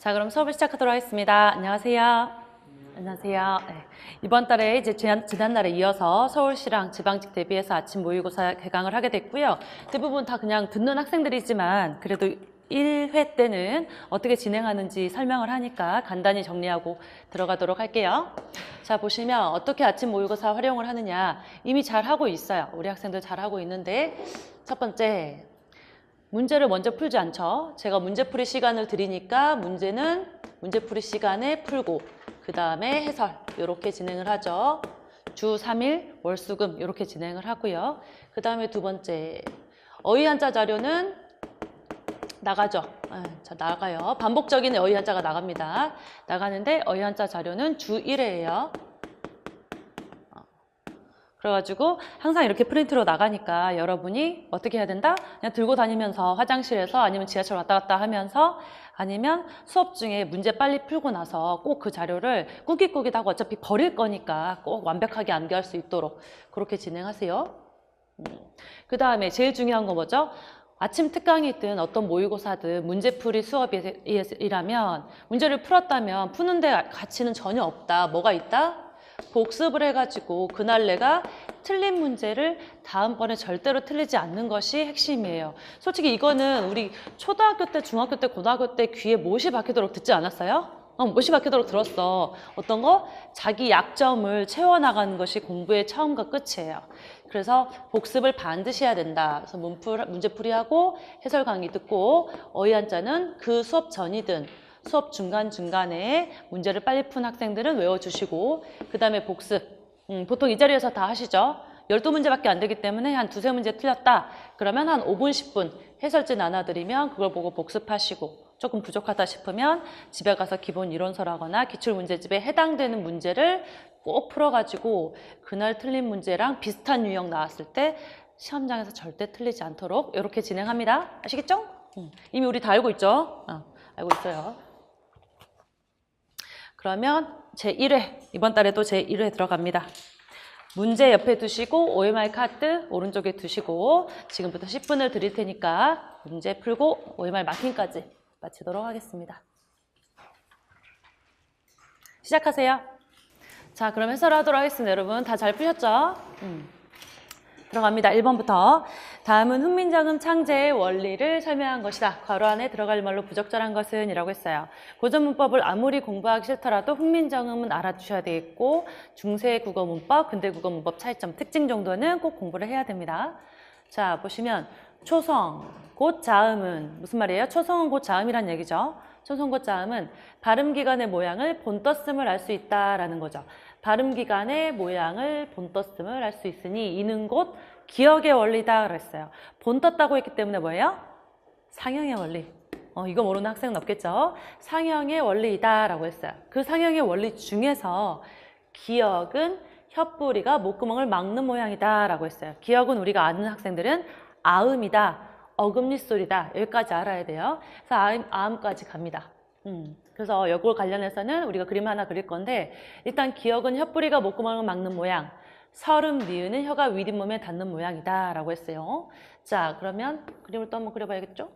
자, 그럼 수업을 시작하도록 하겠습니다. 안녕하세요. 안녕하세요. 네. 이번 달에 이제 지난달에 이어서 서울시랑 지방직 대비해서 아침 모의고사 개강을 하게 됐고요. 대부분 다 그냥 듣는 학생들이지만 그래도 1회 때는 어떻게 진행하는지 설명을 하니까 간단히 정리하고 들어가도록 할게요. 자, 보시면 어떻게 아침 모의고사 활용을 하느냐 이미 잘 하고 있어요. 우리 학생들 잘 하고 있는데 첫 번째 문제를 먼저 풀지 않죠. 제가 문제풀이 시간을 드리니까 문제는 문제풀이 시간에 풀고 그 다음에 해설 이렇게 진행을 하죠. 주 3일 월수금 이렇게 진행을 하고요. 그 다음에 두 번째 어휘한자 자료는 나가죠. 자, 나가요. 반복적인 어휘한자가 나갑니다. 나가는데 어휘한자 자료는 주 1회예요. 그래가지고 항상 이렇게 프린트로 나가니까 여러분이 어떻게 해야 된다? 그냥 들고 다니면서 화장실에서 아니면 지하철 왔다 갔다 하면서 아니면 수업 중에 문제 빨리 풀고 나서 꼭 그 자료를 꾸깃꾸깃하고 어차피 버릴 거니까 꼭 완벽하게 암기할 수 있도록 그렇게 진행하세요. 그 다음에 제일 중요한 거 뭐죠? 아침 특강이든 어떤 모의고사든 문제풀이 수업이라면 문제를 풀었다면 푸는데 가치는 전혀 없다. 뭐가 있다? 복습을 해가지고 그날 내가 틀린 문제를 다음번에 절대로 틀리지 않는 것이 핵심이에요. 솔직히 이거는 우리 초등학교 때, 중학교 때, 고등학교 때 귀에 못이 박히도록 듣지 않았어요? 못이 박히도록 들었어. 어떤 거? 자기 약점을 채워나가는 것이 공부의 처음과 끝이에요. 그래서 복습을 반드시 해야 된다. 그래서 문제풀이하고 해설 강의 듣고 어휘한자는 그 수업 전이든 수업 중간중간에 문제를 빨리 푼 학생들은 외워주시고 그 다음에 복습 보통 이 자리에서 다 하시죠. 12문제밖에 안 되기 때문에 한 두세 문제 틀렸다. 그러면 한 5분, 10분 해설지 나눠드리면 그걸 보고 복습하시고 조금 부족하다 싶으면 집에 가서 기본 이론서라거나 기출문제집에 해당되는 문제를 꼭 풀어가지고 그날 틀린 문제랑 비슷한 유형 나왔을 때 시험장에서 절대 틀리지 않도록 이렇게 진행합니다. 아시겠죠? 이미 우리 다 알고 있죠? 알고 있어요. 그러면 제1회, 이번 달에도 제1회 들어갑니다. 문제 옆에 두시고 OMR 카드 오른쪽에 두시고 지금부터 10분을 드릴 테니까 문제 풀고 OMR 마킹까지 마치도록 하겠습니다. 시작하세요. 자, 그럼 해설하도록 하겠습니다. 여러분 다 잘 푸셨죠? 들어갑니다. 1번부터. 다음은 훈민정음 창제의 원리를 설명한 것이다. 괄호 안에 들어갈 말로 부적절한 것은 이라고 했어요. 고전 문법을 아무리 공부하기 싫더라도 훈민정음은 알아두셔야 되겠고 중세 국어 문법, 근대 국어 문법 차이점, 특징 정도는 꼭 공부를 해야 됩니다. 자, 보시면 초성, 곧 자음은 무슨 말이에요? 초성은 곧 자음이란 얘기죠. 초성 곧 자음은 발음기관의 모양을 본떠씀을 알 수 있다라는 거죠. 발음기관의 모양을 본떴음을 알 수 있으니 이는 곧 기억의 원리다 그랬어요. 본떴다고 했기 때문에 뭐예요? 상형의 원리. 이거 모르는 학생은 없겠죠? 상형의 원리이다 라고 했어요. 그 상형의 원리 중에서 기억은 혓뿌리가 목구멍을 막는 모양이다 라고 했어요. 기억은 우리가 아는 학생들은 아음이다, 어금니 소리다 여기까지 알아야 돼요. 그래서 아음까지 갑니다. 그래서 이걸 관련해서는 우리가 그림 하나 그릴 건데 일단 기억은 혓뿌리가 목구멍을 막는 모양, 설음, 니은은 혀가 윗잇몸에 닿는 모양이다 라고 했어요. 자, 그러면 그림을 또 한번 그려봐야겠죠?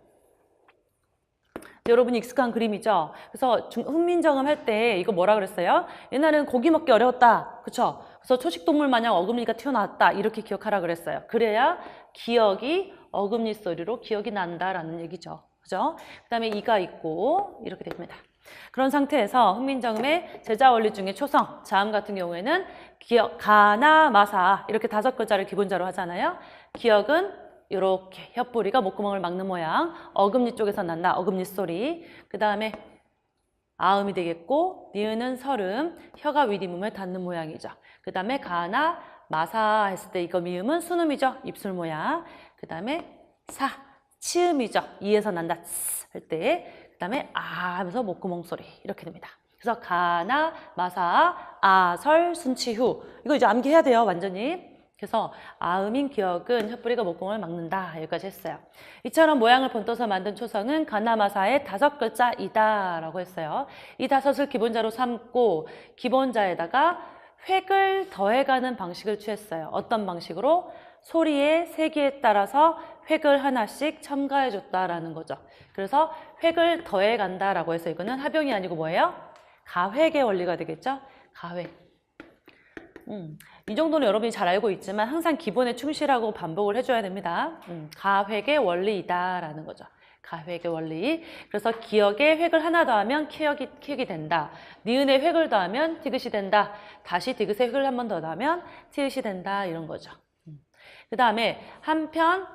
여러분이 익숙한 그림이죠? 그래서 훈민정음 할 때 이거 뭐라 그랬어요? 옛날에는 고기 먹기 어려웠다. 그쵸? 그래서 초식동물 마냥 어금니가 튀어나왔다. 이렇게 기억하라 그랬어요. 그래야 기억이 어금니 소리로 기억이 난다라는 얘기죠. 그죠? 그 다음에 이가 있고 이렇게 됩니다. 그런 상태에서 훈민정음의 제자 원리 중에 초성, 자음 같은 경우에는 기억, 가나, 마사 이렇게 5글자를 기본자로 하잖아요. 기억은 이렇게 혓뿌리가 목구멍을 막는 모양, 어금니 쪽에서 난다, 어금니 소리. 그 다음에 아음이 되겠고 니은은 설음, 혀가 윗잇몸에 닿는 모양이죠. 그 다음에 가나, 마사 했을 때 이거 미음은 순음이죠. 입술 모양. 그 다음에 사, 치음이죠. 이에서 난다, 할 때. 그 다음에 아 하면서 목구멍 소리 이렇게 됩니다. 그래서 가나, 마사, 아, 설, 순치후 이거 이제 암기해야 돼요. 완전히. 그래서 아음인 기억은 혓뿌리가 목구멍을 막는다. 여기까지 했어요. 이처럼 모양을 본떠서 만든 초성은 가나, 마사의 5글자이다 라고 했어요. 이 5을 기본자로 삼고 기본자에다가 획을 더해가는 방식을 취했어요. 어떤 방식으로? 소리의 세기에 따라서 획을 하나씩 첨가해줬다라는 거죠. 그래서 획을 더해간다라고 해서 이거는 합용이 아니고 뭐예요? 가획의 원리가 되겠죠? 가획. 이 정도는 여러분이 잘 알고 있지만 항상 기본에 충실하고 반복을 해줘야 됩니다. 가획의 원리이다라는 거죠. 가획의 원리. 그래서 기역에 획을 하나 더하면 키역이 된다. 니은에 획을 더하면 디귿이 된다. 다시 디귿에 획을 한 번 더 더하면 티읕이 된다. 이런 거죠. 그 다음에 한편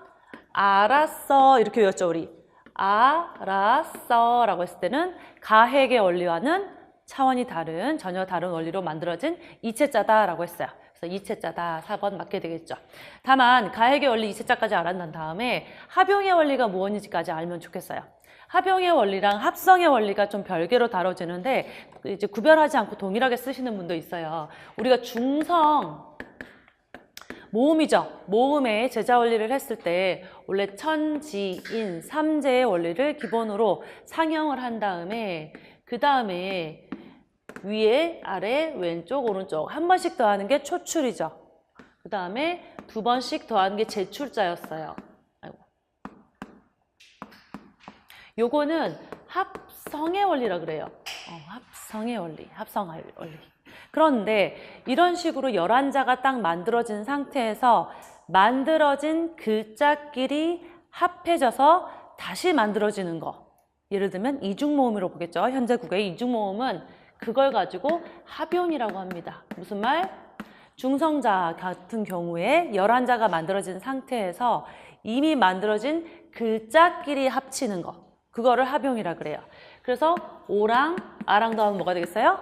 알았어 이렇게 외웠죠 우리. 알았어 라고 했을 때는 가획의 원리와는 차원이 다른 전혀 다른 원리로 만들어진 이체자다 라고 했어요. 그래서 이체자다 4번 맞게 되겠죠. 다만 가획의 원리 이체자까지 알아난 다음에 합용의 원리가 무엇인지까지 알면 좋겠어요. 합용의 원리랑 합성의 원리가 좀 별개로 다뤄지는데 이제 구별하지 않고 동일하게 쓰시는 분도 있어요. 우리가 중성 모음이죠. 모음의 제자 원리를 했을 때 원래 천지인 삼재의 원리를 기본으로 상형을 한 다음에 그 다음에 위에 아래 왼쪽 오른쪽 한 번씩 더하는 게 초출이죠. 그 다음에 두 번씩 더하는 게 제출자였어요. 아이고. 요거는 합성의 원리라 그래요. 합성의 원리, 합성할 원리. 그런데 이런 식으로 11자가 딱 만들어진 상태에서 만들어진 글자끼리 합해져서 다시 만들어지는 거. 예를 들면 이중모음으로 보겠죠. 현재 국어의 이중모음은 그걸 가지고 합용이라고 합니다. 무슨 말? 중성자 같은 경우에 11자가 만들어진 상태에서 이미 만들어진 글자끼리 합치는 거. 그거를 합용이라 그래요. 그래서 오랑 아랑 더하면 뭐가 되겠어요?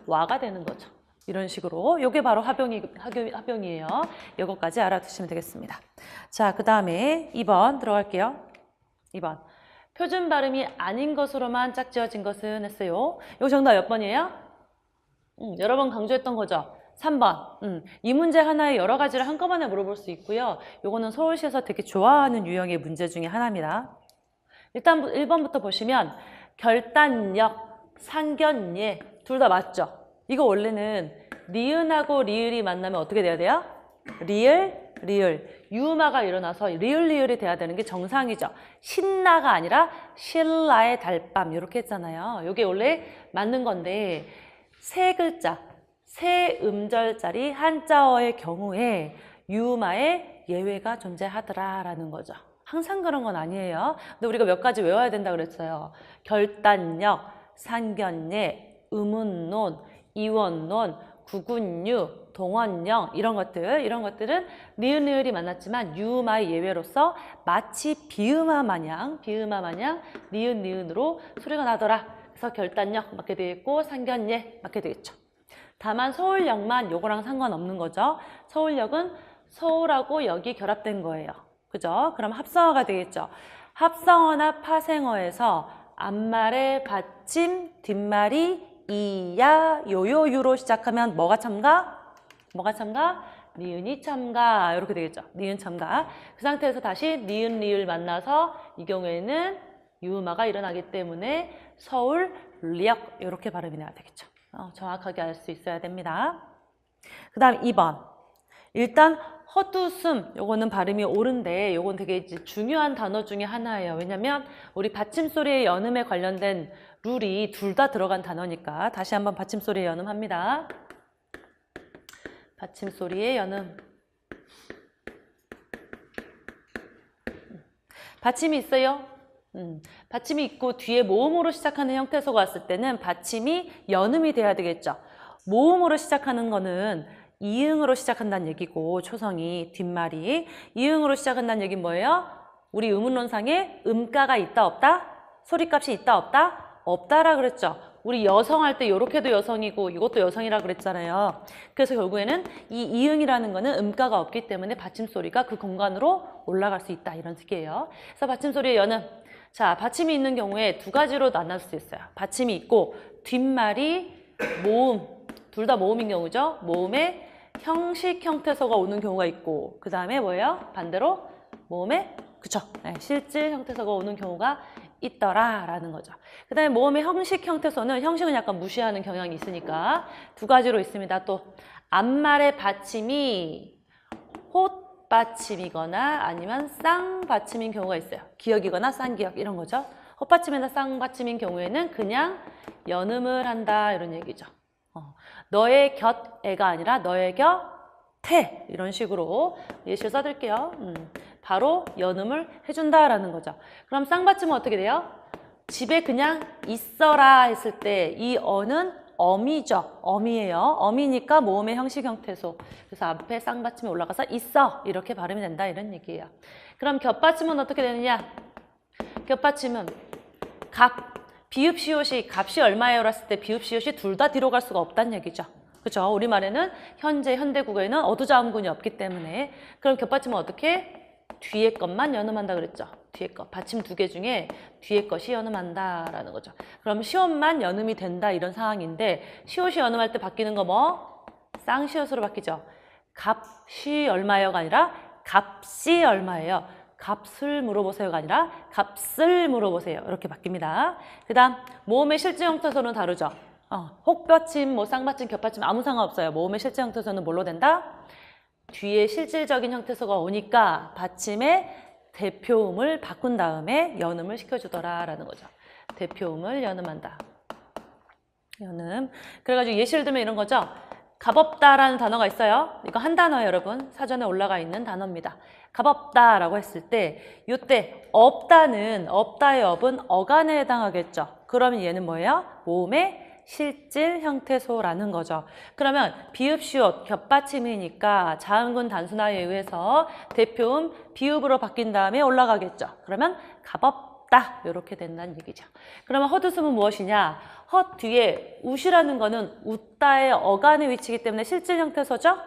와가 되는 거죠. 이런 식으로 요게 바로 합용이에요. 요거까지 알아두시면 되겠습니다. 자, 그 다음에 2번 들어갈게요. 2번. 표준 발음이 아닌 것으로만 짝지어진 것은 했어요. 이거 정답 몇 번이에요? 여러 번 강조했던 거죠. 3번. 이 문제 하나에 여러 가지를 한꺼번에 물어볼 수 있고요. 요거는 서울시에서 되게 좋아하는 유형의 문제 중에 하나입니다. 일단 1번부터 보시면 결단력, 상견례 둘 다 맞죠? 이거 원래는 니은하고 리을이 만나면 어떻게 돼야 돼요? 리을. 유음화가 일어나서 리을이 돼야 되는 게 정상이죠. 신나가 아니라 신라의 달밤 이렇게 했잖아요. 이게 원래 맞는 건데 세 글자, 세 음절짜리 한자어의 경우에 유음화에 예외가 존재하더라라는 거죠. 항상 그런 건 아니에요. 근데 우리가 몇 가지 외워야 된다 그랬어요. 결단력, 상견례, 의문론, 이원론, 구군유, 동원령 이런 것들은 리을이 만났지만 유음화의 예외로서 마치 비음화 마냥 니은으로 소리가 나더라. 그래서 결단력 맞게 되겠고 상견례 맞게 되겠죠. 다만 서울역만 요거랑 상관없는 거죠. 서울역은 서울하고 역이 결합된 거예요. 그죠? 그럼 합성어가 되겠죠. 합성어나 파생어에서 앞말의 받침, 뒷말이 이야, 요요유로 시작하면 뭐가 첨가? 니은이 첨가. 이렇게 되겠죠. 니은 첨가. 그 상태에서 다시 니은, 리을 만나서 이 경우에는 유음화가 일어나기 때문에 서울역 이렇게 발음이 나야 되겠죠. 정확하게 알 수 있어야 됩니다. 그 다음 2번. 일단 헛웃음, 요거는 발음이 옳은데 요건 되게 이제 중요한 단어 중에 하나예요. 왜냐면 우리 받침소리의 연음에 관련된 룰이 둘 다 들어간 단어니까 다시 한번 받침소리의 연음 합니다. 받침소리의 연음. 받침이 있어요? 받침이 있고 뒤에 모음으로 시작하는 형태소가 왔을 때는 받침이 연음이 돼야 되겠죠. 모음으로 시작하는 거는 이응으로 시작한다는 얘기고 초성이 뒷말이 이응으로 시작한다는 얘기는 뭐예요? 우리 의문론상에 음가가 있다 없다? 소리값이 있다 없다? 없다라 그랬죠. 우리 여성 할 때 요렇게도 여성이고 이것도 여성이라 그랬잖아요. 그래서 결국에는 이 이응이라는 거는 음가가 없기 때문에 받침소리가 그 공간으로 올라갈 수 있다 이런 뜻이에요. 그래서 받침소리의 연음. 자, 받침이 있는 경우에 두 가지로 나눌 수 있어요. 받침이 있고 뒷말이 모음, 둘 다 모음인 경우죠. 모음에 형식 형태소가 오는 경우가 있고 그 다음에 뭐예요? 반대로 모음에 그쵸? 네, 실질 형태소가 오는 경우가 있더라라는 거죠. 그 다음에 모음의 형식 형태소는 형식은 약간 무시하는 경향이 있으니까 두 가지로 있습니다. 또 앞말의 받침이 헛받침이거나 아니면 쌍받침인 경우가 있어요. 기역이거나 쌍기역 이런 거죠. 헛받침이나 쌍받침인 경우에는 그냥 연음을 한다 이런 얘기죠. 너의 곁에가 아니라 너의 곁에 이런 식으로 예시를 써드릴게요. 바로 연음을 해준다라는 거죠. 그럼 쌍받침은 어떻게 돼요? 집에 그냥 있어라 했을 때 이 어는 어미죠. 어미예요. 어미니까 모음의 형식 형태소. 그래서 앞에 쌍받침이 올라가서 있어 이렇게 발음이 된다 이런 얘기예요. 그럼 겹받침은 어떻게 되느냐? 겹받침은 비읍 시옷이 값이 얼마예요? 했을 때 비읍 시옷이 둘 다 뒤로 갈 수가 없다는 얘기죠. 그렇죠? 우리말에는 현대 국어에는 어두자음군이 없기 때문에 그럼 겹받침은 어떻게? 뒤에 것만 연음한다 그랬죠. 뒤에 것. 받침 두 개 중에 뒤에 것이 연음한다라는 거죠. 그럼 시옷만 연음이 된다 이런 상황인데 시옷이 연음할 때 바뀌는 거 뭐? 쌍시옷으로 바뀌죠. 값이 얼마예요가 아니라 값이 얼마예요. 값을 물어보세요가 아니라 값을 물어보세요. 이렇게 바뀝니다. 그 다음 모음의 실제 형태소는 다르죠. 혹받침, 뭐 쌍받침, 겹받침 아무 상관없어요. 모음의 실제 형태소는 뭘로 된다? 뒤에 실질적인 형태소가 오니까 받침의 대표음을 바꾼 다음에 연음을 시켜주더라라는 거죠. 대표음을 연음한다. 연음. 그래가지고 예시를 들면 이런 거죠. 값없다라는 단어가 있어요. 이거 한 단어예요, 여러분. 사전에 올라가 있는 단어입니다. 값없다라고 했을 때 이때 없다의 업은 어간에 해당하겠죠. 그러면 얘는 뭐예요? 모음의 실질 형태소라는 거죠. 그러면 비읍 시옷 겹받침이니까 자음군 단순화에 의해서 대표음 비읍으로 바뀐 다음에 올라가겠죠. 그러면 값없다 이렇게 된다는 얘기죠. 그러면 헛웃음은 무엇이냐? 헛 뒤에 웃이라는 거는 웃다의 어간에 위치이기 때문에 실질 형태소죠.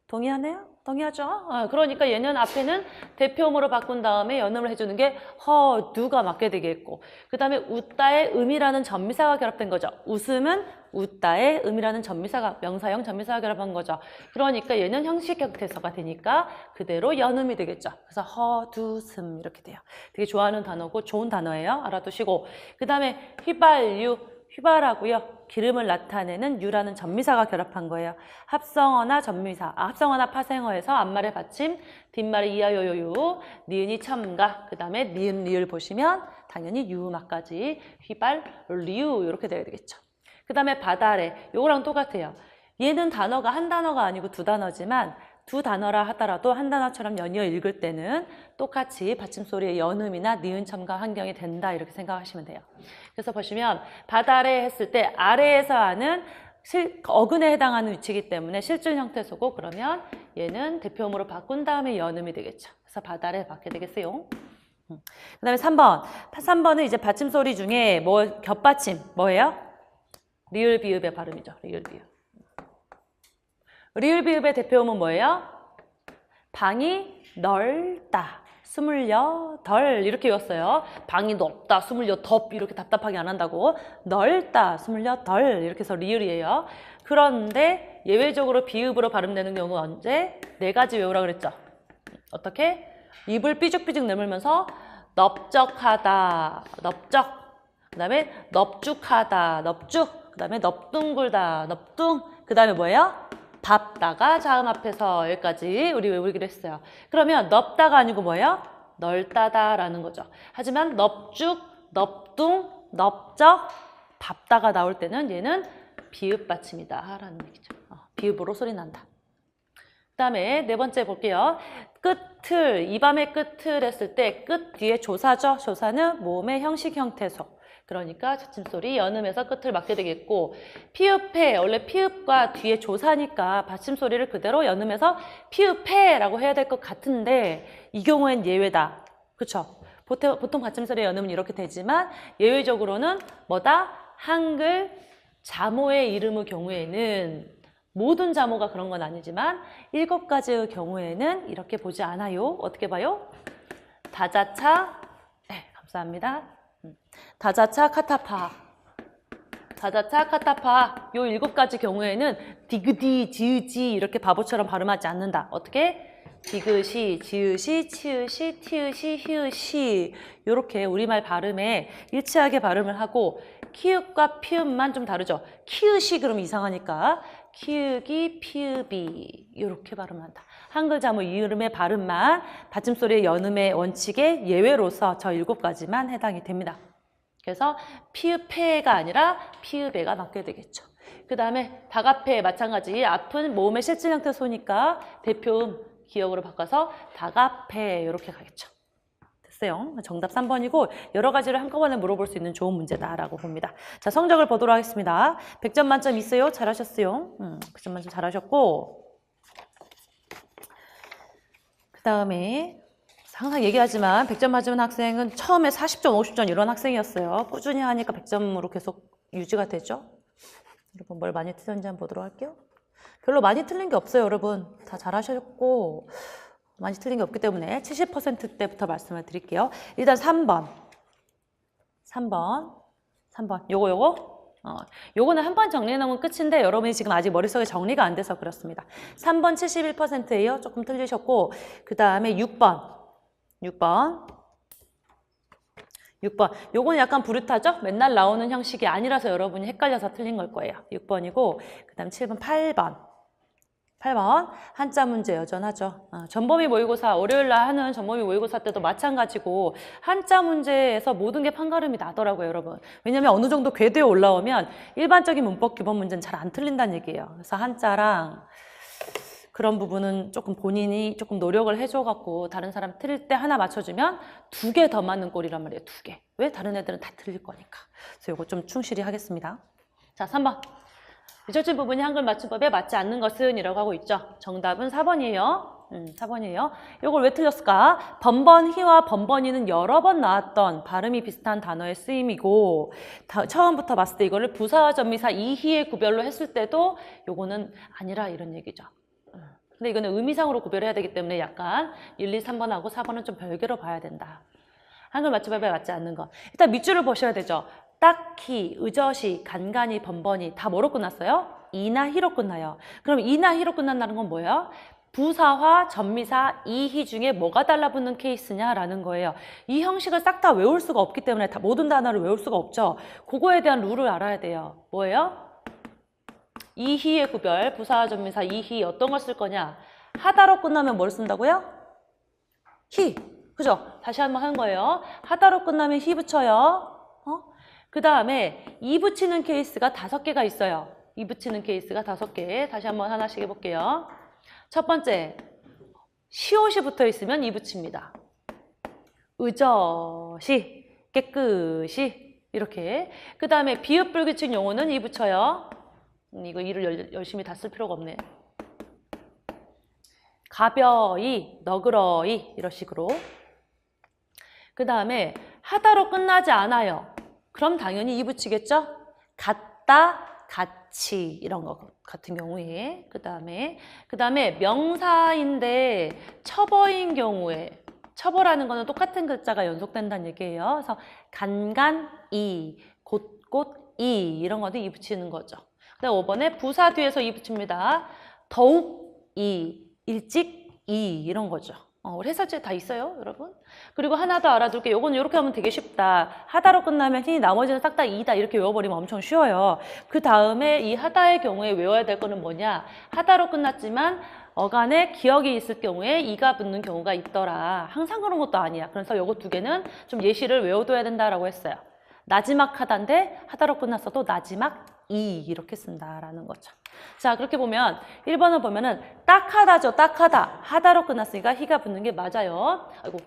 동의하네요? 동의하죠? 그러니까 얘는 앞에는 대표음으로 바꾼 다음에 연음을 해주는 게 허두가 맞게 되겠고 그 다음에 웃다의 음이라는 전미사가 결합된 거죠. 웃음은 웃다의 음이라는 전미사가 명사형 전미사가 결합한 거죠. 그러니까 얘는 형식 형태소가 되니까 그대로 연음이 되겠죠. 그래서 허두슴 이렇게 돼요. 되게 좋아하는 단어고 좋은 단어예요. 알아두시고 그 다음에 휘발유 휘발하고요. 기름을 나타내는 유라는 전미사가 결합한 거예요. 합성어나 전미사, 합성어나 파생어에서 앞말의 받침, 뒷말의 이하요요유, 니은이 첨가, 그 다음에 니은, 리을 보시면 당연히 유음까지 휘발유 이렇게 돼야 되겠죠. 그 다음에 바다래, 요거랑 똑같아요. 얘는 단어가 한 단어가 아니고 두 단어지만 두 단어라 하더라도 한 단어처럼 연이어 읽을 때는 똑같이 받침소리의 연음이나 니은 첨가 환경이 된다 이렇게 생각하시면 돼요. 그래서 보시면 바다래 했을 때 아래에서 하는 어근에 해당하는 위치이기 때문에 실질 형태소고 그러면 얘는 대표음으로 바꾼 다음에 연음이 되겠죠. 그래서 바다래 받게 되겠어요. 그 다음에 3번. 3번은 이제 받침소리 중에 뭐 겹받침 뭐예요? 리을 비읍의 발음이죠. 리을 비읍. 리을 비읍의 대표음은 뭐예요? 방이 넓다. 28 이렇게 외웠어요. 방이 넓다, 28 이렇게 답답하게 안 한다고. 넓다, 28 이렇게 해서 리을이에요. 그런데 예외적으로 비읍으로 발음되는 경우 언제? 네 가지 외우라 그랬죠. 어떻게? 입을 삐죽삐죽 내물면서 넓적하다, 넓적. 그 다음에 넙죽하다, 넙죽. 그 다음에 넙둥글다, 넙둥. 그 다음에 뭐예요? 답다가 자음 앞에서 여기까지 우리 외우기로 했어요. 그러면 넓다가 아니고 뭐예요? 넓다다라는 거죠. 하지만 넙죽, 넙둥, 넙적, 답다가 나올 때는 얘는 비읍 받침이다 라는 얘기죠. 비읍으로 소리 난다. 그 다음에 네 번째 볼게요. 끝을, 이 밤의 끝을 했을 때 끝 뒤에 조사죠. 조사는 모음의 형식 형태소. 그러니까 받침소리 연음에서 끝을 맞게 되겠고 피읍해 원래 피읍과 뒤에 조사니까 받침소리를 그대로 연음해서 피읍해라고 해야 될 것 같은데 이 경우엔 예외다. 그렇죠? 보통 받침소리 연음은 이렇게 되지만 예외적으로는 뭐다? 한글 자모의 이름의 경우에는 모든 자모가 그런 건 아니지만 7가지의 경우에는 이렇게 보지 않아요. 어떻게 봐요? 다자차 네, 감사합니다. 다자차, 카타파. 다자차, 카타파. 요 7가지 경우에는 디귿이, 지읒이 이렇게 바보처럼 발음하지 않는다. 어떻게? 디귿이, 지읒이, 치읒이, 티읒이, 히읗이 이렇게 우리말 발음에 일치하게 발음을 하고 키읔과 피읍만 좀 다르죠. 키읔이 그럼 이상하니까 키읔이, 피읍이 이렇게 발음한다. 한글 자모 이음의 발음만 받침소리의 연음의 원칙의 예외로서 저 7가지만 해당이 됩니다. 그래서 피읍해가 아니라 피읍에가 맞게 되겠죠. 그 다음에 다가페 마찬가지 아픈 모음의 실질 형태 소니까 대표음 기억으로 바꿔서 다가페 이렇게 가겠죠. 됐어요. 정답 3번이고 여러 가지를 한꺼번에 물어볼 수 있는 좋은 문제다라고 봅니다. 자, 성적을 보도록 하겠습니다. 100점 만점 있어요? 잘하셨어요. 100점 만점 잘하셨고 그 다음에 항상 얘기하지만 100점 맞으면 학생은 처음에 40점, 50점 이런 학생이었어요. 꾸준히 하니까 100점으로 계속 유지가 되죠. 여러분 뭘 많이 틀렸는지 한번 보도록 할게요. 별로 많이 틀린 게 없어요, 여러분. 다 잘하셨고 많이 틀린 게 없기 때문에 70%대부터 말씀을 드릴게요. 일단 3번. 요거는 한 번 정리해 놓으면 끝인데 여러분이 지금 아직 머릿속에 정리가 안 돼서 그렇습니다. 3번 71%예요. 조금 틀리셨고 그 다음에 6번. 요거는 약간 부릇하죠? 맨날 나오는 형식이 아니라서 여러분이 헷갈려서 틀린 걸 거예요. 6번이고 그 다음 7번, 8번 한자 문제 여전하죠. 전범위 모의고사 월요일날 하는 전범위 모의고사 때도 마찬가지고 한자 문제에서 모든 게 판가름이 나더라고요, 여러분. 왜냐면 어느 정도 궤도에 올라오면 일반적인 문법 기본 문제는 잘 안 틀린다는 얘기예요. 그래서 한자랑 그런 부분은 조금 본인이 조금 노력을 해줘갖고 다른 사람 틀릴 때 하나 맞춰주면 2개 더 맞는 꼴이란 말이에요. 2개. 왜? 다른 애들은 다 틀릴 거니까. 그래서 이거 좀 충실히 하겠습니다. 자, 3번. 미적진 부분이 한글 맞춤법에 맞지 않는 것은 이라고 하고 있죠. 정답은 4번이에요. 4번이에요. 이걸 왜 틀렸을까? 번번히와 번번이는 여러 번 나왔던 발음이 비슷한 단어의 쓰임이고 처음부터 봤을 때 이거를 부사와 전미사 이희의 구별로 했을 때도 요거는 아니라 이런 얘기죠. 근데 이거는 의미상으로 구별해야 되기 때문에 약간 1, 2, 3번하고 4번은 좀 별개로 봐야 된다. 한글 맞춤법에 맞지 않는 거. 일단 밑줄을 보셔야 되죠. 딱히, 의젓이, 간간히, 번번이 다 뭐로 끝났어요? 이나 히로 끝나요. 그럼 이나 히로 끝난다는 건 뭐예요? 부사와 전미사, 이희 중에 뭐가 달라붙는 케이스냐라는 거예요. 이 형식을 싹 다 외울 수가 없기 때문에 다 모든 단어를 외울 수가 없죠. 그거에 대한 룰을 알아야 돼요. 뭐예요? 이희의 구별, 부사와 전미사, 이희 어떤 걸 쓸 거냐? 하다로 끝나면 뭘 쓴다고요? 히. 그죠? 다시 한번 하는 거예요. 하다로 끝나면 히 붙여요. 그 다음에 이 붙이는 케이스가 5개가 있어요. 이 붙이는 케이스가 5개. 다시 한번 하나씩 해볼게요. 첫 번째, 시옷이 붙어 있으면 이 붙입니다. 의젓이, 깨끗이 이렇게. 그 다음에 비읍 불규칙 용어는 이 붙여요. 이거 이를 열심히 다 쓸 필요가 없네. 가벼이, 너그러이 이런 식으로. 그 다음에 하다로 끝나지 않아요. 그럼 당연히 이 붙이겠죠? 같다, 같이 이런 거 같은 경우에 그 다음에 명사인데 첩어인 경우에 첩어라는 거는 똑같은 글자가 연속된다는 얘기예요. 그래서 간간이, 곧곧이 이런 것도 이 붙이는 거죠. 그다음 5번에 부사 뒤에서 이 붙입니다. 더욱 이, 일찍 이 이런 거죠. 우리 해설지에 다 있어요, 여러분. 그리고 하나 더 알아둘게요. 요거는 이렇게 하면 되게 쉽다. 하다로 끝나면 히, 나머지는 싹 다 이다 이렇게 외워버리면 엄청 쉬워요. 그 다음에 이 하다의 경우에 외워야 될 거는 뭐냐? 하다로 끝났지만 어간에 기억이 있을 경우에 이가 붙는 경우가 있더라. 항상 그런 것도 아니야. 그래서 요거 2개는 좀 예시를 외워둬야 된다라고 했어요. 나지막 하다인데 하다로 끝났어도 나지막 이 이렇게 쓴다라는 거죠. 자, 그렇게 보면 1번을 보면은 딱하다죠. 딱하다. 하다로 끝났으니까 히가 붙는 게 맞아요. 아이고.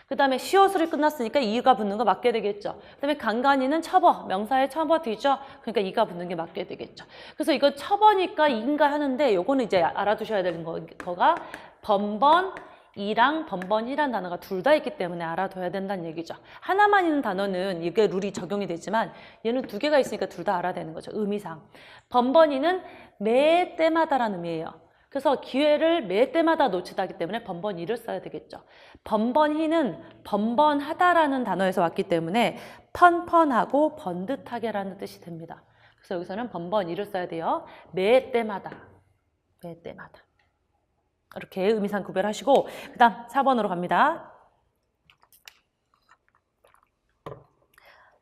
그 다음에 시옷으로 끝났으니까 이가 붙는 거 맞게 되겠죠. 그 다음에 간간이는 첩어, 명사의 첩어 뒤죠. 그러니까 이가 붙는 게 맞게 되겠죠. 그래서 이거 첩어니까 인가 하는데 요거는 이제 알아두셔야 되는 거가 번번 이랑 번번이란 단어가 둘 다 있기 때문에 알아둬야 된다는 얘기죠. 하나만 있는 단어는 이게 룰이 적용이 되지만 얘는 2개가 있으니까 둘 다 알아야 되는 거죠. 의미상. 번번이는 매 때마다라는 의미예요. 그래서 기회를 매 때마다 놓치다 하기 때문에 번번이를 써야 되겠죠. 번번히는 번번하다라는 단어에서 왔기 때문에 펀펀하고 번듯하게라는 뜻이 됩니다. 그래서 여기서는 번번이를 써야 돼요. 매 때마다. 매 때마다. 이렇게 의미상 구별하시고 그 다음 4번으로 갑니다.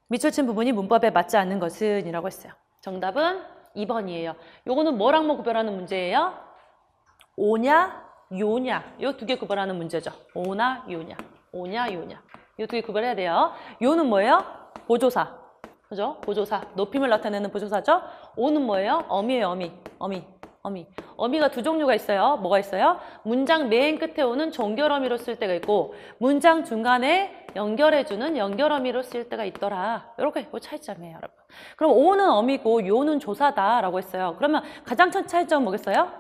밑줄 친 부분이 문법에 맞지 않는 것은 이라고 했어요. 정답은 2번이에요. 요거는 뭐랑 뭐 구별하는 문제예요? 오냐 요냐. 이 두 개 구별하는 문제죠. 오나 요냐. 오냐 요냐. 이 두 개 구별해야 돼요. 요는 뭐예요? 보조사. 그죠? 보조사. 높임을 나타내는 보조사죠. 오는 뭐예요? 어미예요. 어미. 어미가 두 종류가 있어요. 뭐가 있어요? 문장 맨 끝에 오는 종결어미로 쓸 때가 있고 문장 중간에 연결해주는 연결어미로 쓸 때가 있더라. 이렇게 그 차이점이에요, 여러분. 그럼 오는 어미고 요는 조사다라고 했어요. 그러면 가장 큰 차이점은 뭐겠어요?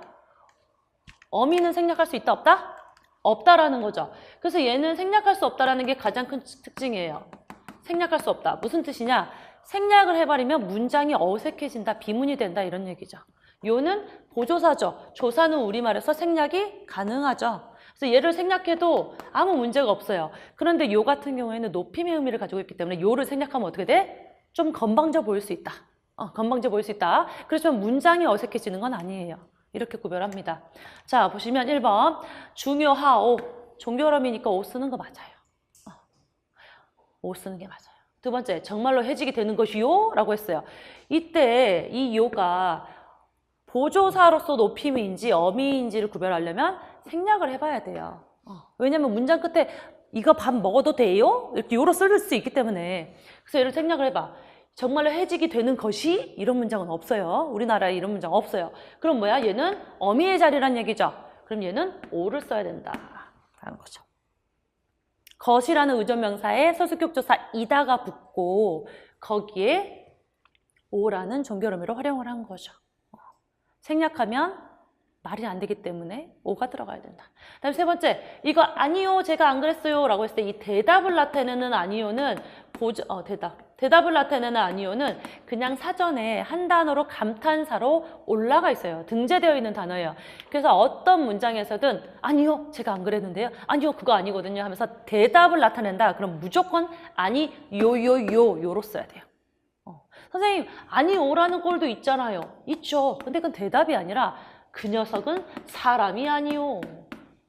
어미는 생략할 수 있다, 없다? 없다라는 거죠. 그래서 얘는 생략할 수 없다라는 게 가장 큰 특징이에요. 생략할 수 없다. 무슨 뜻이냐? 생략을 해버리면 문장이 어색해진다, 비문이 된다 이런 얘기죠. 요는 보조사죠. 조사는 우리말에서 생략이 가능하죠. 그래서 얘를 생략해도 아무 문제가 없어요. 그런데 요 같은 경우에는 높임의 의미를 가지고 있기 때문에 요를 생략하면 어떻게 돼? 좀 건방져 보일 수 있다. 건방져 보일 수 있다. 그렇지만 문장이 어색해지는 건 아니에요. 이렇게 구별합니다. 자, 보시면 1번 중요하오. 종결어미니까 오 쓰는 거 맞아요. 오 쓰는 게 맞아요. 두 번째, 정말로 해직이 되는 것이요? 라고 했어요. 이때 이 요가 보조사로서 높임인지 어미인지를 구별하려면 생략을 해봐야 돼요. 왜냐면 문장 끝에 이거 밥 먹어도 돼요? 이렇게 요로 쓸 수 있기 때문에. 그래서 얘를 생략을 해봐. 정말로 해직이 되는 것이? 이런 문장은 없어요. 우리나라에 이런 문장 없어요. 그럼 뭐야? 얘는 어미의 자리란 얘기죠. 그럼 얘는 오를 써야 된다 라는 거죠. 것이라는 의존명사에 서술격조사 이다가 붙고 거기에 오라는 종결어미로 활용을 한 거죠. 생략하면 말이 안 되기 때문에 오가 들어가야 된다. 다음 세 번째, 이거 아니요, 제가 안 그랬어요 라고 했을 때 이 대답을 나타내는 아니요는 대답을 나타내는 아니요는 그냥 사전에 한 단어로 감탄사로 올라가 있어요. 등재되어 있는 단어예요. 그래서 어떤 문장에서든 아니요, 제가 안 그랬는데요. 아니요, 그거 아니거든요 하면서 대답을 나타낸다. 그럼 무조건 아니, 요로 써야 돼요. 선생님, 아니 오라는 꼴도 있잖아요. 있죠. 근데 그건 대답이 아니라 그 녀석은 사람이 아니요.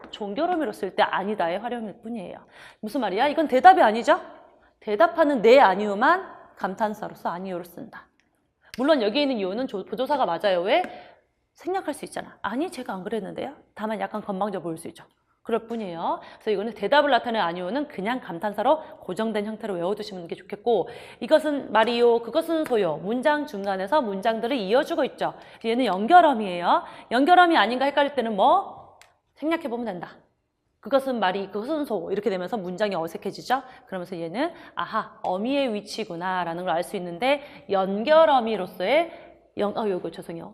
종결어미로 쓸 때 아니다의 활용일 뿐이에요. 무슨 말이야? 이건 대답이 아니죠? 대답하는 네 아니요만 감탄사로서 아니요를 쓴다. 물론 여기 있는 요는 보조사가 맞아요. 왜? 생략할 수 있잖아. 아니, 제가 안 그랬는데요. 다만 약간 건방져 보일 수 있죠. 그럴 뿐이에요. 그래서 이거는 대답을 나타내는 아니요는 그냥 감탄사로 고정된 형태로 외워두시는 게 좋겠고 이것은 말이요, 그것은 소요. 문장 중간에서 문장들을 이어주고 있죠. 얘는 연결어미예요. 연결어미 아닌가 헷갈릴 때는 뭐? 생략해보면 된다. 그것은 말이, 그것은 소. 이렇게 되면서 문장이 어색해지죠. 그러면서 얘는 아하, 어미의 위치구나 라는 걸 알 수 있는데 연결어미로서의 이거 죄송해요.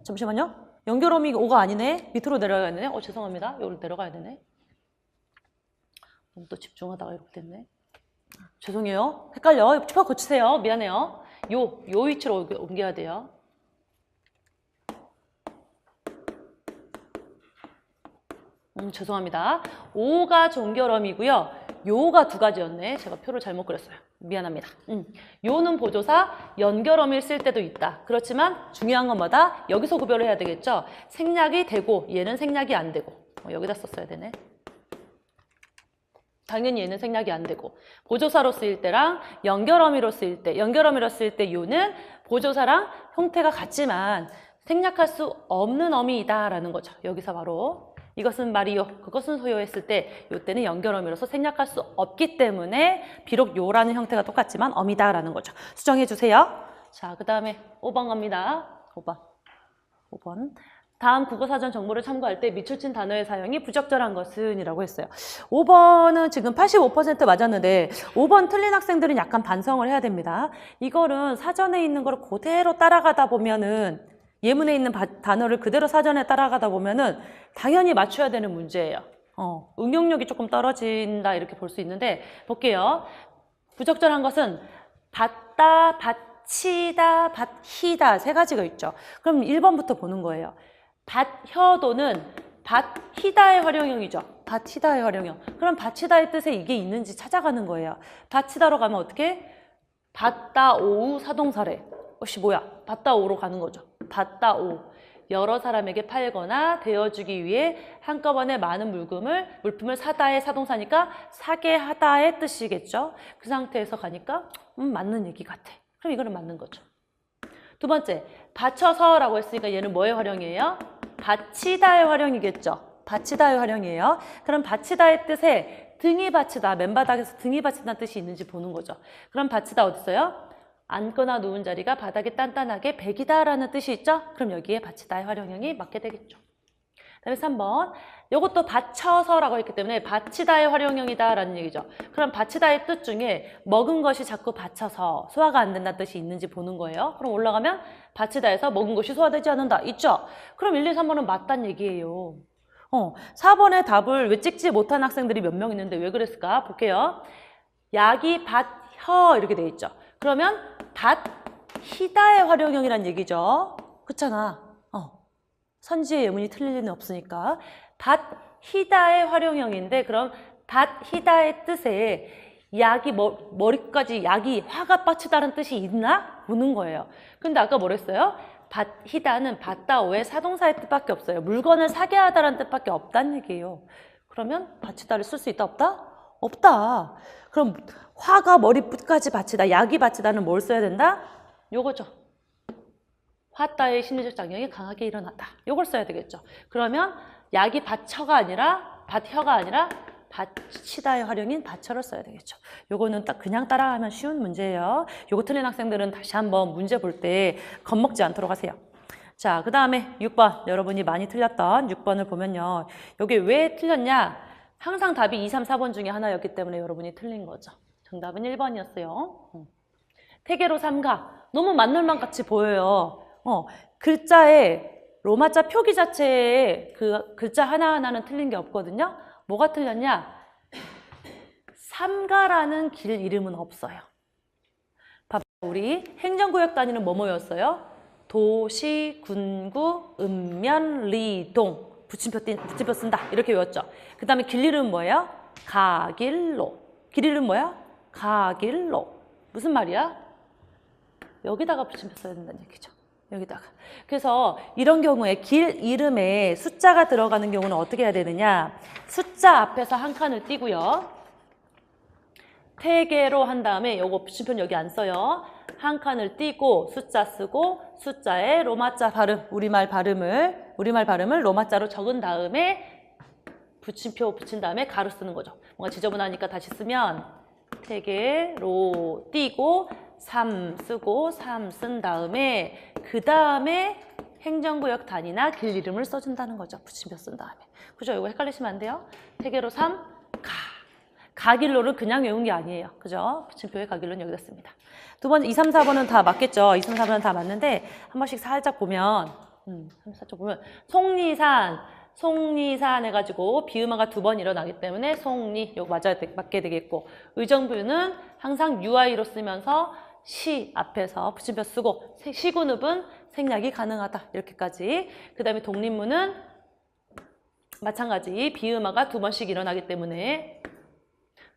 잠시만요. 연결어미 오가 아니네. 밑으로 내려가야 되네. 죄송합니다. 여기로 내려가야 되네. 또 집중하다가 이렇게 됐네. 죄송해요. 헷갈려. 추파 고치세요. 미안해요. 요 위치로 옮겨야 돼요. 죄송합니다. 오가 종결어미고요. 요가 두 가지였네. 제가 표를 잘못 그렸어요. 미안합니다. 요는 보조사, 연결어미를 쓸 때도 있다. 그렇지만 중요한 건 뭐다? 여기서 구별을 해야 되겠죠? 생략이 되고 얘는 생략이 안 되고. 여기다 썼어야 되네. 당연히 얘는 생략이 안 되고. 보조사로 쓰일 때랑 연결어미로 쓰일 때 요는 보조사랑 형태가 같지만 생략할 수 없는 어미이다라는 거죠. 여기서 바로 이것은 말이요, 그것은 소요 했을 때 요때는 연결어미로서 생략할 수 없기 때문에 비록 요라는 형태가 똑같지만 어미다라는 거죠. 수정해 주세요. 자, 그 다음에 5번 갑니다. 5번. 다음 국어사전 정보를 참고할 때 밑줄 친 단어의 사용이 부적절한 것은 이라고 했어요. 5번은 지금 85% 맞았는데 5번 틀린 학생들은 약간 반성을 해야 됩니다. 이거는 사전에 있는 걸 그대로 따라가다 보면은 예문에 있는 단어를 그대로 사전에 따라가다 보면은 당연히 맞춰야 되는 문제예요. 응용력이 조금 떨어진다 이렇게 볼 수 있는데 볼게요. 부적절한 것은 받다, 받치다, 받히다 세 가지가 있죠. 그럼 1번부터 보는 거예요. 받혀도는 받히다의 활용형이죠. 받히다의 활용형. 그럼 받치다의 뜻에 이게 있는지 찾아가는 거예요. 받치다로 가면 어떻게? 받다 오우 사동사래. 뭐야? 받다 오로 가는 거죠. 받다 오. 여러 사람에게 팔거나 대여주기 위해 한꺼번에 많은 물품을 사다의 사동사니까 사게 하다의 뜻이겠죠. 그 상태에서 가니까 맞는 얘기 같아. 그럼 이거는 맞는 거죠. 두 번째, 받쳐서라고 했으니까 얘는 뭐의 활용이에요? 받치다의 활용이겠죠. 받치다의 활용이에요. 그럼 받치다의 뜻에 등이 받치다, 맨바닥에서 등이 받친다는 뜻이 있는지 보는 거죠. 그럼 받치다 어디 있어요? 앉거나 누운 자리가 바닥이 단단하게 베기다라는 뜻이 있죠? 그럼 여기에 받치다의 활용형이 맞게 되겠죠. 그 다음에 3번. 이것도 받쳐서라고 했기 때문에 받치다의 활용형이다라는 얘기죠. 그럼 받치다의 뜻 중에 먹은 것이 자꾸 받쳐서 소화가 안 된다는 뜻이 있는지 보는 거예요. 그럼 올라가면 받치다에서 먹은 것이 소화되지 않는다. 있죠? 그럼 1, 2, 3번은 맞단 얘기예요. 4번의 답을 왜 찍지 못한 학생들이 몇 명 있는데 왜 그랬을까? 볼게요. 약이 받혀 이렇게 돼 있죠. 그러면 받히다의 활용형이란 얘기죠. 그렇잖아. 선지의 예문이 틀릴 리는 없으니까. 받히다의 활용형인데 그럼 받히다의 뜻에 약이 머리까지 약이 화가 빠치다는 뜻이 있나? 보는 거예요. 근데 아까 뭐랬어요? 받히다는 받다 오의 사동사의 뜻밖에 없어요. 물건을 사게 하다라는 뜻밖에 없다는 얘기예요. 그러면 받치다를 쓸 수 있다 없다? 없다. 그럼 화가 머리끝까지 받치다, 약이 받치다는 뭘 써야 된다? 요거죠. 화따의 심리적 작용이 강하게 일어났다. 요걸 써야 되겠죠. 그러면 약이 받쳐가 아니라 받혀가 아니라 받치다의 활용인 받쳐를 써야 되겠죠. 요거는 딱 그냥 따라하면 쉬운 문제예요. 요거 틀린 학생들은 다시 한번 문제 볼 때 겁먹지 않도록 하세요. 자, 그 다음에 6번. 여러분이 많이 틀렸던 6번을 보면요. 여기 왜 틀렸냐? 항상 답이 2, 3, 4번 중에 하나였기 때문에 여러분이 틀린 거죠. 정답은 1번이었어요. 태계로 삼가. 너무 맞는말 같이 보여요. 글자에 로마자 표기 자체에 그 글자 하나하나는 틀린 게 없거든요. 뭐가 틀렸냐? 삼가라는 길 이름은 없어요. 봐봐. 우리 행정구역 단위는 뭐뭐였어요? 도시, 군구, 읍면, 리, 동. 붙임표 쓴다. 이렇게 외웠죠. 그 다음에 길 이름은 뭐예요? 가길로. 길 이름 뭐야? 가길로. 무슨 말이야? 여기다가 붙임표 써야 된다는 얘기죠. 여기다가. 그래서 이런 경우에 길 이름에 숫자가 들어가는 경우는 어떻게 해야 되느냐? 숫자 앞에서 한 칸을 띄고요. 태계로 한 다음에 요거 붙임표는 여기 안 써요. 한 칸을 띄고 숫자 쓰고 숫자에 로마자 발음, 우리말 발음을 로마자로 적은 다음에 붙임표 붙인 다음에 가로 쓰는 거죠. 뭔가 지저분하니까 다시 쓰면 태계로 띄고 3 쓰고 3 쓴 다음에 그 다음에 행정구역 단위나 길 이름을 써준다는 거죠. 붙임표 쓴 다음에. 그죠? 이거 헷갈리시면 안 돼요. 태계로 3, 가길로를 그냥 외운 게 아니에요. 그죠? 붙임표의 가길로는 여기다 씁니다. 두 번째 2, 3, 4번은 다 맞겠죠? 2, 3, 4번은 다 맞는데 한 번씩 살짝 보면 송리산 해가지고 비음화가 2번 일어나기 때문에 송리 이거 맞게 되겠고 의정부는 항상 UI로 쓰면서 시 앞에서 붙임표 쓰고 시군읍은 생략이 가능하다 이렇게까지. 그 다음에 독립문은 마찬가지 비음화가 2번씩 일어나기 때문에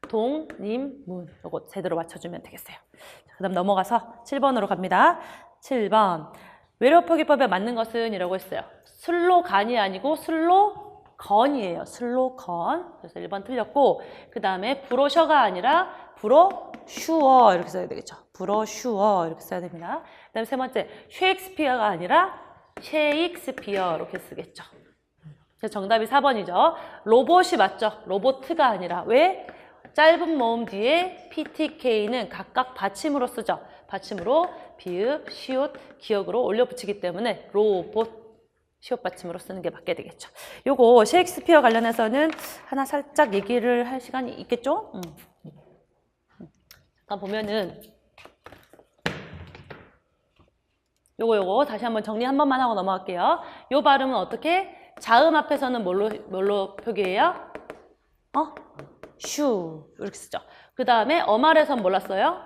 동림문 이거 제대로 맞춰주면 되겠어요. 그 다음 넘어가서 7번으로 갑니다. 7번 외래어표기법에 맞는 것은 이라고 했어요. 슬로간이 아니고 슬로건이에요. 슬로건. 그래서 1번 틀렸고 그 다음에 브로셔가 아니라 브로슈어 이렇게 써야 되겠죠. 브로슈어 이렇게 써야 됩니다. 그 다음에 세 번째 셰익스피어가 아니라 셰익스피어 이렇게 쓰겠죠. 그래서 정답이 4번이죠. 로봇이 맞죠. 로보트가 아니라 왜? 짧은 모음 뒤에 PTK는 각각 받침으로 쓰죠. 받침으로 비읍, 시옷, 기역으로 올려 붙이기 때문에 로봇, 시옷 받침으로 쓰는 게 맞게 되겠죠. 요거 셰익스피어 관련해서는 하나 살짝 얘기를 할 시간이 있겠죠? 잠깐 보면은 요거 다시 한번 정리 한 번만 하고 넘어갈게요. 요 발음은 어떻게? 자음 앞에서는 뭘로 표기해요? 슈 이렇게 쓰죠. 그 다음에 어말에선 뭘로 써요?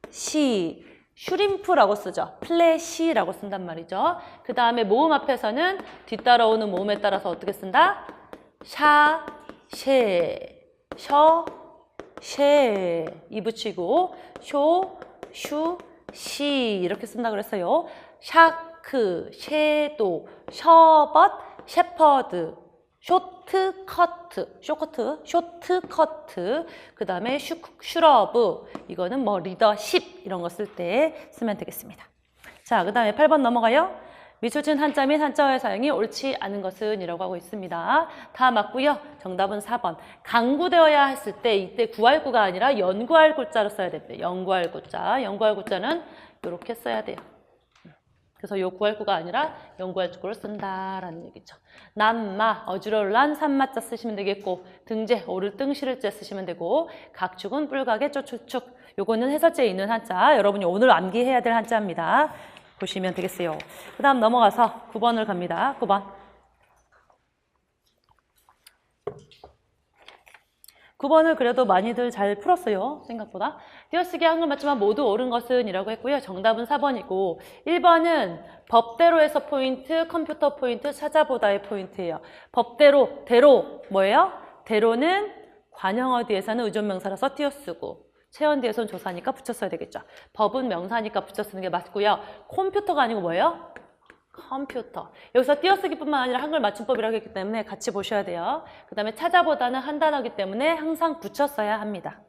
시, 슈림프라고 쓰죠. 플래시라고 쓴단 말이죠. 그 다음에 모음 앞에서는 뒤따라오는 모음에 따라서 어떻게 쓴다? 샤, 셰, 셔, 셰 이 붙이고 쇼, 슈, 시 이렇게 쓴다 그랬어요. 샤크, 섀도, 셔벗, 셰퍼드, 쇼트커트, 그 다음에 슈러브, 이거는 뭐 리더십 이런 거 쓸 때 쓰면 되겠습니다. 자, 그 다음에 8번 넘어가요. 미초친 한자 및 한자어의 사용이 옳지 않은 것은 이라고 하고 있습니다. 다 맞고요. 정답은 4번. 강구되어야 했을 때 이때 구할 구가 아니라 연구할 구자로 써야 됩니다. 연구할 구자. 연구할 구자는 이렇게 써야 돼요. 그래서 요 구할 구가 아니라 연구할 구를 쓴다라는 얘기죠. 남마, 어지러울란, 산마자 쓰시면 되겠고 등재, 오를 등, 실을 재 쓰시면 되고 각축은 뿔각의 쪼축축. 요거는 해설지에 있는 한자. 여러분이 오늘 암기해야 될 한자입니다. 보시면 되겠어요. 그 다음 넘어가서 9번을 갑니다. 9번. 9번을 그래도 많이들 잘 풀었어요. 생각보다. 띄어쓰기 한글 맞지만 모두 옳은 것은 이라고 했고요. 정답은 4번이고 1번은 법대로에서 포인트, 컴퓨터 포인트, 찾아보다의 포인트예요. 법대로, 대로 뭐예요? 대로는 관형어 뒤에서는 의존명사라서 띄어쓰고 체언 뒤에서는 조사니까 붙였어야 되겠죠. 법은 명사니까 붙여 쓰는 게 맞고요. 컴퓨터가 아니고 뭐예요? 컴퓨터. 여기서 띄어쓰기뿐만 아니라 한글 맞춤법이라고 했기 때문에 같이 보셔야 돼요. 그 다음에 찾아보다는 한 단어이기 때문에 항상 붙였어야 합니다.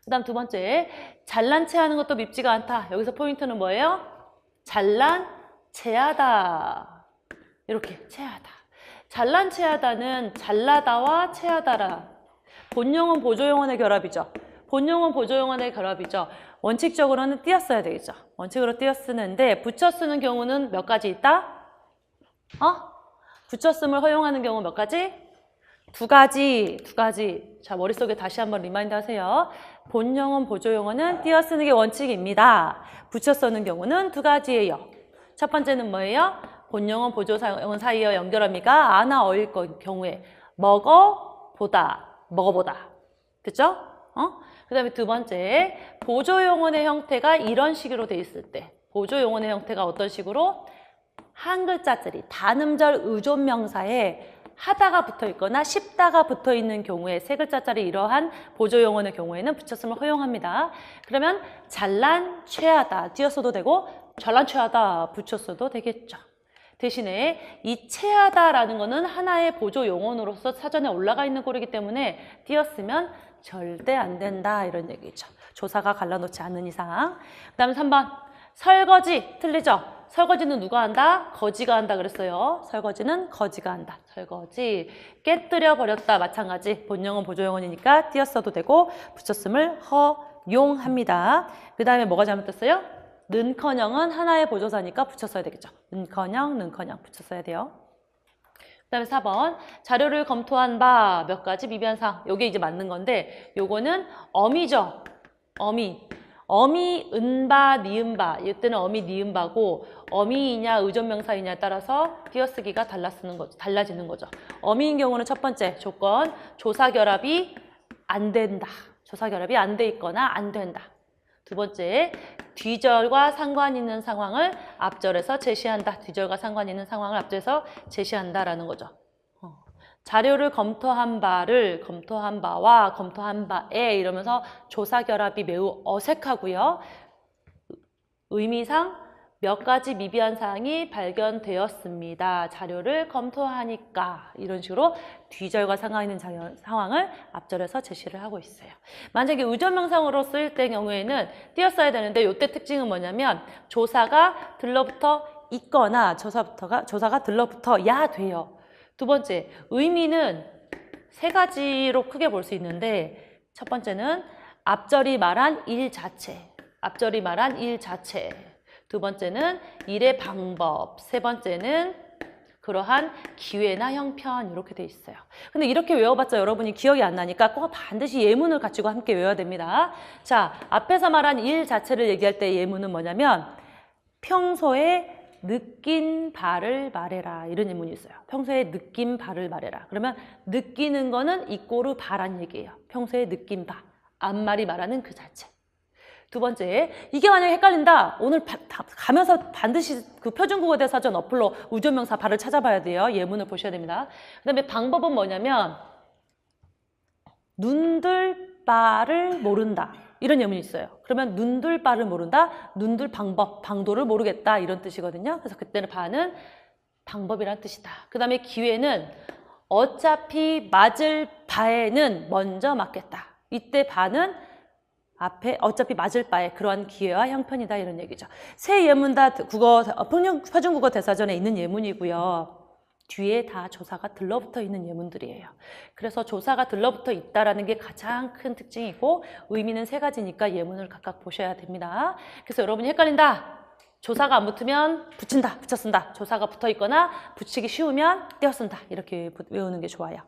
그 다음 두 번째, 잘난 체하는 것도 밉지가 않다. 여기서 포인트는 뭐예요? 잘난 체하다. 이렇게 체하다. 잘난 체하다는 잘나다와 체하다라. 본용은 보조용언의 결합이죠. 본용은 보조용언의 결합이죠. 원칙적으로는 띄어써야 되겠죠. 원칙으로 띄어쓰는데 붙여 쓰는 경우는 몇 가지 있다? 붙여 쓰임을 허용하는 경우 몇 가지? 두 가지. 자, 머릿속에 다시 한번 리마인드 하세요. 본용은 보조용언은 띄어쓰는 게 원칙입니다. 붙여 쓰는 경우는 두 가지예요. 첫 번째는 뭐예요? 본용은 보조용언 사이에 연결합니까? 아나 어일 경우에 먹어보다. 그쵸? 그 다음에 두 번째, 보조용언의 형태가 이런 식으로 돼 있을 때 보조용언의 형태가 어떤 식으로? 한 글자짜리 단음절 의존명사에 하다가 붙어 있거나 싶다가 붙어 있는 경우에 세 글자짜리 이러한 보조용언의 경우에는 붙였음을 허용합니다. 그러면 잘난 체하다 띄었어도 되고 잘난 체하다 붙였어도 되겠죠. 대신에 이 체하다라는 거는 하나의 보조용언으로서 사전에 올라가 있는 꼴이기 때문에 띄었으면 절대 안 된다 이런 얘기죠. 조사가 갈라놓지 않는 이상. 그 다음에 3번 설거지 틀리죠? 설거지는 누가 한다? 거지가 한다 그랬어요. 설거지는 거지가 한다. 설거지. 깨뜨려 버렸다 마찬가지. 본용은 보조용언이니까 띄었어도 되고 붙였음을 허용합니다. 그 다음에 뭐가 잘못됐어요? 는커녕은 하나의 보조사니까 붙였어야 되겠죠. 는커녕 붙였어야 돼요. 그 다음에 4번 자료를 검토한 바 몇 가지 미비한 사항. 요게 이제 맞는 건데 요거는 어미죠. 어미, 은바, 니은바. 이때는 어미, 니은바고 어미이냐 의존명사이냐에 따라서 띄어쓰기가 달라지는 거죠. 어미인 경우는 첫 번째 조건 조사결합이 안 된다. 조사결합이 안 돼 있거나 안 된다. 두 번째 뒤절과 상관 있는 상황을 앞절에서 제시한다. 뒤절과 상관 있는 상황을 앞절에서 제시한다라는 거죠. 자료를 검토한 바와 검토한 바에 이러면서 조사 결합이 매우 어색하고요. 의미상 몇 가지 미비한 사항이 발견되었습니다. 자료를 검토하니까 이런 식으로 뒤절과 상관 있는 상황을 앞절에서 제시를 하고 있어요. 만약에 의존명사로 쓰일 때 경우에는 띄었어야 되는데 이때 특징은 뭐냐면 조사가 들러붙어 있거나 조사가 들러붙어야 돼요. 두 번째, 의미는 세 가지로 크게 볼 수 있는데 첫 번째는 앞절이 말한 일 자체. 두 번째는 일의 방법. 세 번째는 그러한 기회나 형편 이렇게 돼 있어요. 근데 이렇게 외워봤자 여러분이 기억이 안 나니까 꼭 반드시 예문을 가지고 함께 외워야 됩니다. 자, 앞에서 말한 일 자체를 얘기할 때 예문은 뭐냐면 평소에 느낀 바를 말해라 이런 예문이 있어요. 평소에 느낀 바를 말해라. 그러면 느끼는 거는 이꼬르 바란 얘기예요. 평소에 느낀 바. 앞말이 말하는 그 자체. 두 번째, 이게 만약에 헷갈린다. 오늘 가면서 반드시 그 표준국어대사전 어플로 의존명사 바를 찾아봐야 돼요. 예문을 보셔야 됩니다. 그 다음에 방법은 뭐냐면 눈들 바를 모른다. 이런 예문이 있어요. 그러면 눈들 바를 모른다. 눈들 방법, 방도를 모르겠다. 이런 뜻이거든요. 그래서 그때는 바는 방법이란 뜻이다. 그 다음에 기회는 어차피 맞을 바에는 먼저 맞겠다. 이때 바는 앞에 어차피 맞을 바에 그러한 기회와 형편이다 이런 얘기죠. 세 예문 다 국어 표준국어 대사전에 있는 예문이고요. 뒤에 다 조사가 들러붙어 있는 예문들이에요. 그래서 조사가 들러붙어 있다라는 게 가장 큰 특징이고 의미는 세 가지니까 예문을 각각 보셔야 됩니다. 그래서 여러분이 헷갈린다. 조사가 안 붙으면 붙인다, 붙여 쓴다. 조사가 붙어 있거나 붙이기 쉬우면 떼어 쓴다. 이렇게 외우는 게 좋아요.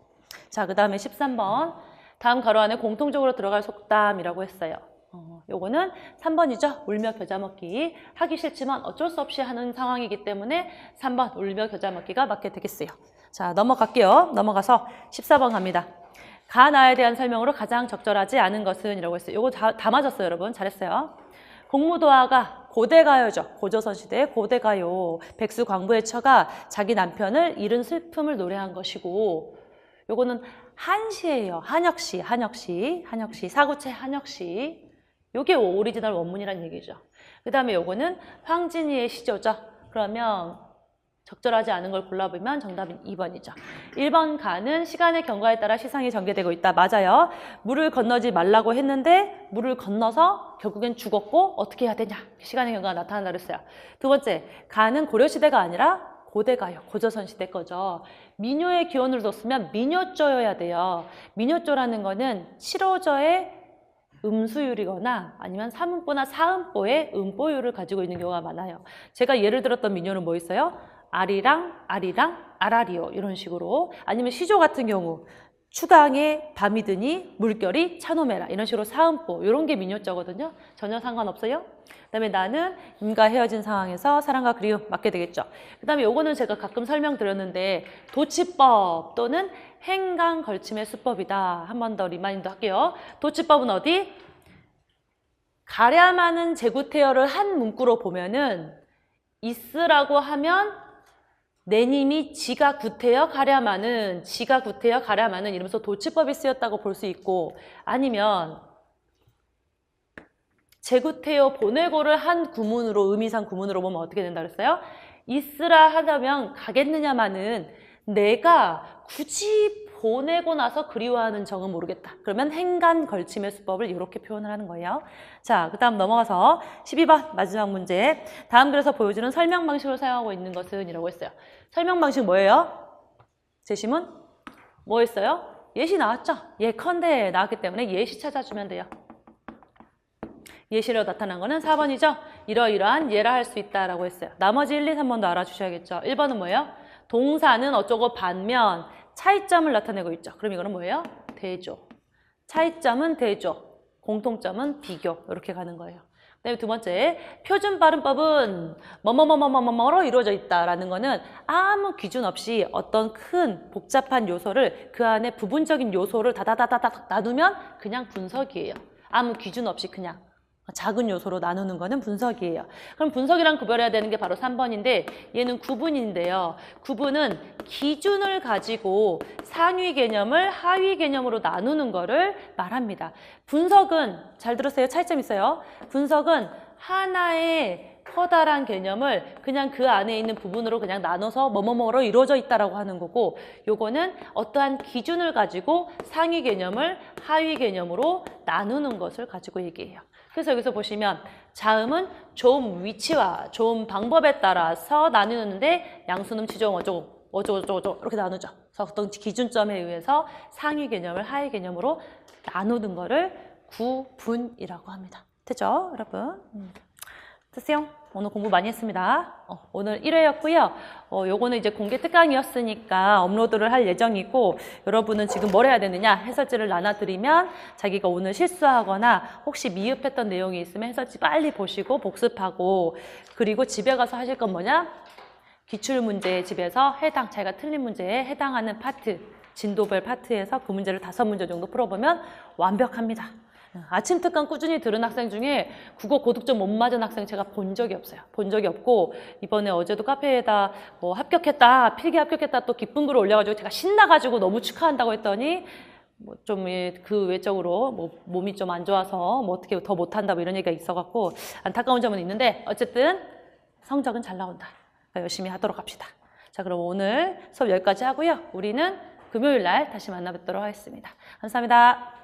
자, 그 다음에 13번. 다음 가로 안에 공통적으로 들어갈 속담이라고 했어요. 요거는 3번이죠. 울며 겨자 먹기. 하기 싫지만 어쩔 수 없이 하는 상황이기 때문에 3번 울며 겨자 먹기가 맞게 되겠어요. 자, 넘어갈게요. 넘어가서 14번 갑니다. 가나에 대한 설명으로 가장 적절하지 않은 것은 이라고 했어요. 요거 다 맞았어요, 여러분. 잘했어요. 공무도화가 고대가요죠. 고조선 시대의 고대가요. 백수광부의 처가 자기 남편을 잃은 슬픔을 노래한 것이고 요거는 한시예요. 한혁시, 사구체 한혁시. 요게 오리지널 원문이란 얘기죠. 그 다음에 요거는 황진이의 시조죠. 그러면 적절하지 않은 걸 골라보면 정답은 2번이죠. 1번 가는 시간의 경과에 따라 시상이 전개되고 있다. 맞아요. 물을 건너지 말라고 했는데 물을 건너서 결국엔 죽었고 어떻게 해야 되냐. 시간의 경과가 나타난다 그랬어요. 두 번째, 가는 고려시대가 아니라 고대가요. 고조선 시대 거죠. 민요의 기원을 뒀으면 민요조여야 돼요. 민요조라는 거는 7호저의 음수율이거나 아니면 3음보나 4음보의 음보율을 가지고 있는 경우가 많아요. 제가 예를 들었던 민요는 뭐 있어요? 아리랑, 아라리요 이런 식으로. 아니면 시조 같은 경우 추강에 밤이 드니 물결이 차노메라 이런 식으로 4음보 이런 게 민요조거든요. 전혀 상관없어요. 그 다음에 나는 임과 헤어진 상황에서 사랑과 그리움 맞게 되겠죠. 그 다음에 요거는 제가 가끔 설명드렸는데 도치법 또는 행간 걸침의 수법이다. 한 번 더 리마인드 할게요. 도치법은 어디? 가랴마는 제구태여를 한 문구로 보면은 있으라고 하면 내님이 지가 구태여 가랴마는 이러면서 도치법이 쓰였다고 볼 수 있고 아니면 제구태여 보내고를 한 구문으로 의미상 구문으로 보면 어떻게 된다 그랬어요? 있으라 하다면 가겠느냐마는 내가 굳이 보내고 나서 그리워하는 정은 모르겠다. 그러면 행간 걸침의 수법을 이렇게 표현을 하는 거예요. 자, 그 다음 넘어가서 12번 마지막 문제. 다음 글에서 보여주는 설명 방식을 사용하고 있는 것은 이라고 했어요. 설명 방식 뭐예요? 제시문? 뭐 했어요? 예시 나왔죠? 예컨대 나왔기 때문에 예시 찾아주면 돼요. 예시로 나타난 거는 4번이죠? 이러이러한 예라 할 수 있다라고 했어요. 나머지 1, 2, 3번도 알아주셔야겠죠? 1번은 뭐예요? 동사는 어쩌고 반면 차이점을 나타내고 있죠. 그럼 이거는 뭐예요? 대조. 차이점은 대조, 공통점은 비교. 이렇게 가는 거예요. 그다음에 두 번째, 표준 발음법은 뭐뭐뭐뭐뭐뭐로 이루어져 있다라는 거는 아무 기준 없이 어떤 큰 복잡한 요소를 그 안에 부분적인 요소를 다다다다다 나누면 그냥 분석이에요. 아무 기준 없이 그냥. 작은 요소로 나누는 거는 분석이에요. 그럼 분석이랑 구별해야 되는 게 바로 3번인데 얘는 구분인데요. 구분은 기준을 가지고 상위 개념을 하위 개념으로 나누는 거를 말합니다. 분석은 잘 들었어요? 차이점 있어요. 분석은 하나의 커다란 개념을 그냥 그 안에 있는 부분으로 그냥 나눠서 뭐뭐뭐로 이루어져 있다라고 하는 거고 요거는 어떠한 기준을 가지고 상위 개념을 하위 개념으로 나누는 것을 가지고 얘기해요. 그래서 여기서 보시면 자음은 좀 위치와 좀 방법에 따라서 나누는데 양수는 지정 어쩌고 이렇게 나누죠. 그래서 어떤 기준점에 의해서 상위 개념을 하위 개념으로 나누는 거를 구분이라고 합니다. 됐죠, 여러분? 됐어요? 오늘 공부 많이 했습니다. 오늘 1회였고요. 요거는 이제 공개 특강이었으니까 업로드를 할 예정이고 여러분은 지금 뭘 해야 되느냐? 해설지를 나눠드리면 자기가 오늘 실수하거나 혹시 미흡했던 내용이 있으면 해설지 빨리 보시고 복습하고 그리고 집에 가서 하실 건 뭐냐? 기출문제 집에서 자기가 틀린 문제에 해당하는 파트, 진도별 파트에서 그 문제를 5문제 정도 풀어보면 완벽합니다. 아침 특강 꾸준히 들은 학생 중에 국어 고득점 못 맞은 학생 제가 본 적이 없어요. 본 적이 없고 이번에 어제도 카페에다 뭐 합격했다, 필기 합격했다 또 기쁜 글을 올려가지고 제가 신나가지고 너무 축하한다고 했더니 뭐 좀 그 외적으로 뭐 몸이 좀 안 좋아서 뭐 어떻게 더 못한다 뭐 이런 얘기가 있어갖고 안타까운 점은 있는데 어쨌든 성적은 잘 나온다. 그러니까 열심히 하도록 합시다. 자, 그럼 오늘 수업 여기까지 하고요. 우리는 금요일 날 다시 만나 뵙도록 하겠습니다. 감사합니다.